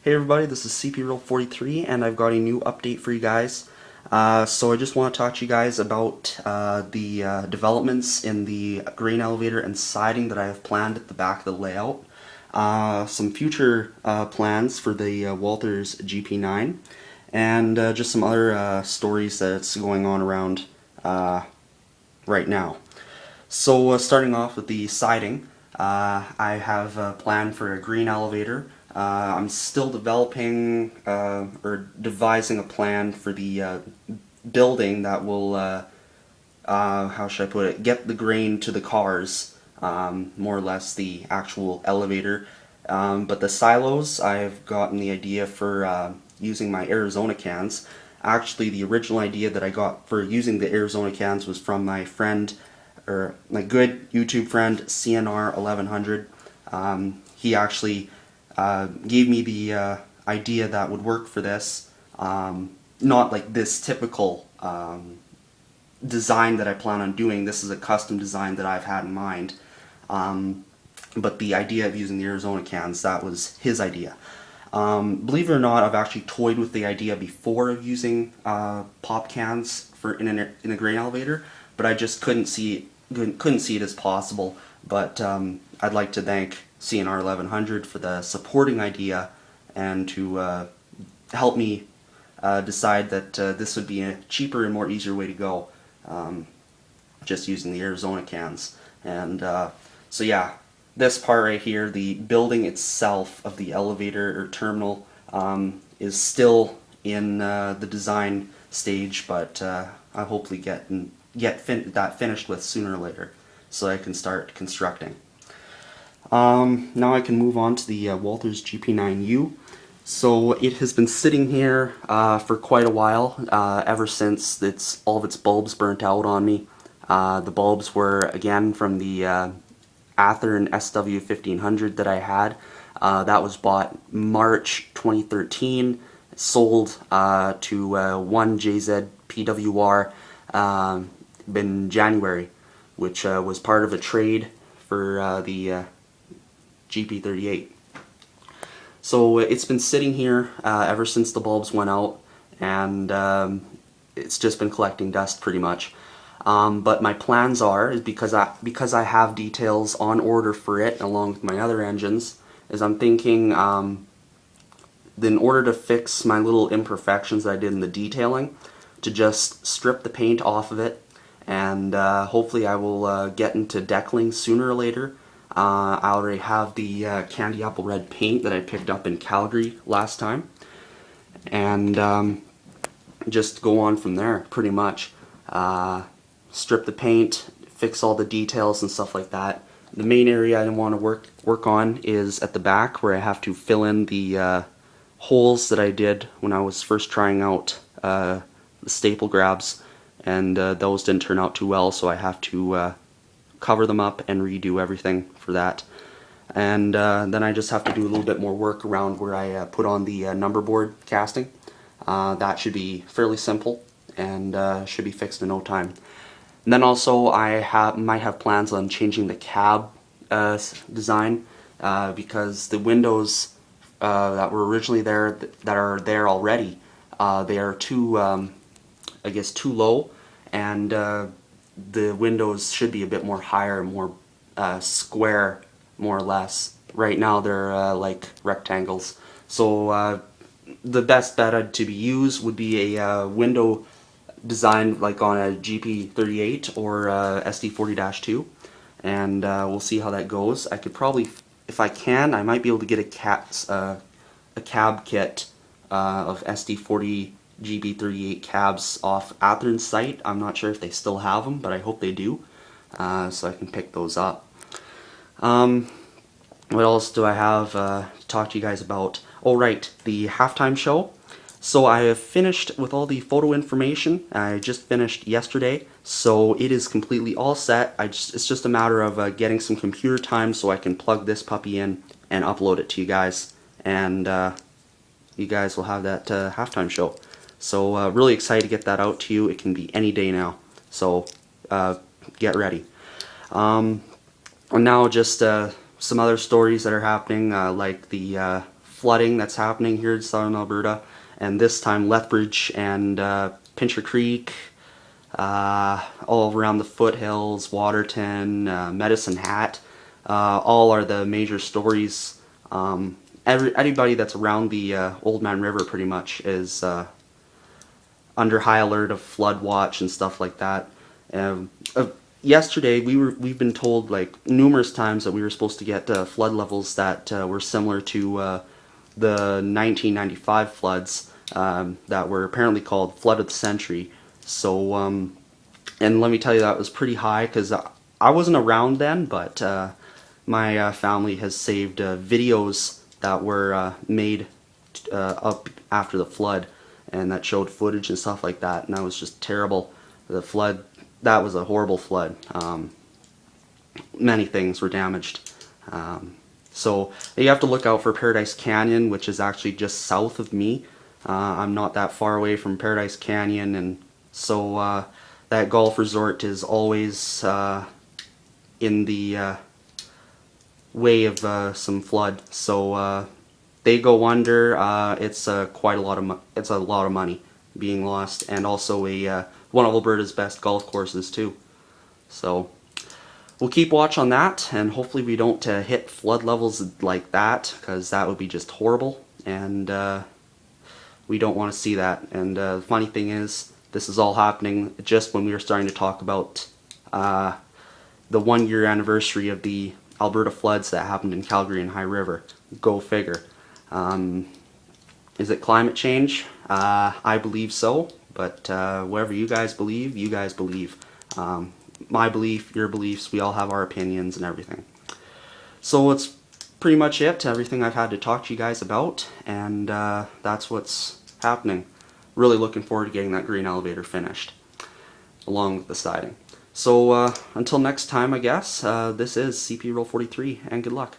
Hey everybody, this is CPR43 and I've got a new update for you guys. So I just want to talk to you guys about the developments in the grain elevator and siding that I have planned at the back of the layout. Some future plans for the Walthers GP9 and just some other stories that's going on around right now. So starting off with the siding, I have a plan for a green elevator. I'm still developing or devising a plan for the building that will, how should I put it, get the grain to the cars, more or less the actual elevator. But the silos, I've gotten the idea for using my Arizona cans. Actually, the original idea that I got for using the Arizona cans was from my friend, or my good YouTube friend, CNR1100. He actually gave me the idea that would work for this. Not like this typical design that I plan on doing. This is a custom design that I've had in mind. But the idea of using the Arizona cans, that was his idea. Believe it or not, I've actually toyed with the idea before of using pop cans for in a grain elevator, but I just couldn't see it as possible. But I'd like to thank CNR 1100 for the supporting idea and to help me decide that this would be a cheaper and more easier way to go, just using the Arizona cans. And so yeah, this part right here, the building itself of the elevator or terminal, is still in the design stage, but I hopefully get that finished with sooner or later, so I can start constructing. Now I can move on to the Walthers GP9u. So it has been sitting here for quite a while, ever since all of its bulbs burnt out on me. The bulbs were, again, from the Athearn SW1500 that I had. That was bought March 2013, sold to 1JZ PWR in January, which was part of a trade for the GP38. So it's been sitting here ever since the bulbs went out, and it's just been collecting dust pretty much. But my plans is because I have details on order for it along with my other engines, is I'm thinking in order to fix my little imperfections that I did in the detailing, to just strip the paint off of it, and hopefully I will get into deckling sooner or later. I already have the candy apple red paint that I picked up in Calgary last time, and just go on from there pretty much. Strip the paint, fix all the details and stuff like that. The main area I want to work on is at the back, where I have to fill in the holes that I did when I was first trying out the staple grabs, and those didn't turn out too well, so I have to cover them up and redo everything for that. And then I just have to do a little bit more work around where I put on the number board casting. That should be fairly simple and should be fixed in no time. And then also I might have plans on changing the cab design, because the windows that were originally there, that are there already, they are too, I guess, too low, and the windows should be a bit more higher, more square, more or less. Right now they're like rectangles. So the best bet to be used would be a window designed like on a GP38 or SD40-2, and we'll see how that goes. I could probably, if I can, I might be able to get a cab kit of SD40 GB38 cabs off Athearn's site. I'm not sure if they still have them, but I hope they do, so I can pick those up. What else do I have to talk to you guys about? Oh right, the halftime show. So I have finished with all the photo information. I just finished yesterday, so it is completely all set. It's just a matter of getting some computer time so I can plug this puppy in and upload it to you guys, and you guys will have that halftime show. So really excited to get that out to you. It can be any day now, so get ready. And now just some other stories that are happening, like the flooding that's happening here in southern Alberta, and this time Lethbridge and Pincher Creek, all around the foothills, Waterton, Medicine Hat, all are the major stories. Anybody that's around the Old Man River pretty much is under high alert of flood watch and stuff like that. Yesterday we've been told like numerous times that we were supposed to get flood levels that were similar to the 1995 floods that were apparently called flood of the century. So and let me tell you, that was pretty high because I wasn't around then, but my family has saved videos that were made up after the flood, and that showed footage and stuff like that, and that was just terrible. The flood, that was a horrible flood. Many things were damaged. So you have to look out for Paradise Canyon, which is actually just south of me. I'm not that far away from Paradise Canyon, and so that golf resort is always in the way of some flood. So they go under. It's quite a lot of it's a lot of money being lost, and also one of Alberta's best golf courses too. So we'll keep watch on that, and hopefully we don't hit flood levels like that, because that would be just horrible, and we don't want to see that. And the funny thing is, this is all happening just when we were starting to talk about the 1-year anniversary of the Alberta floods that happened in Calgary and High River. Go figure. Is it climate change? I believe so, but whatever you guys believe, you guys believe. My belief, your beliefs, we all have our opinions and everything. So it's pretty much it, everything I've had to talk to you guys about, and that's what's happening. Really looking forward to getting that green elevator finished, along with the siding. So until next time, I guess, this is CPR43, and good luck.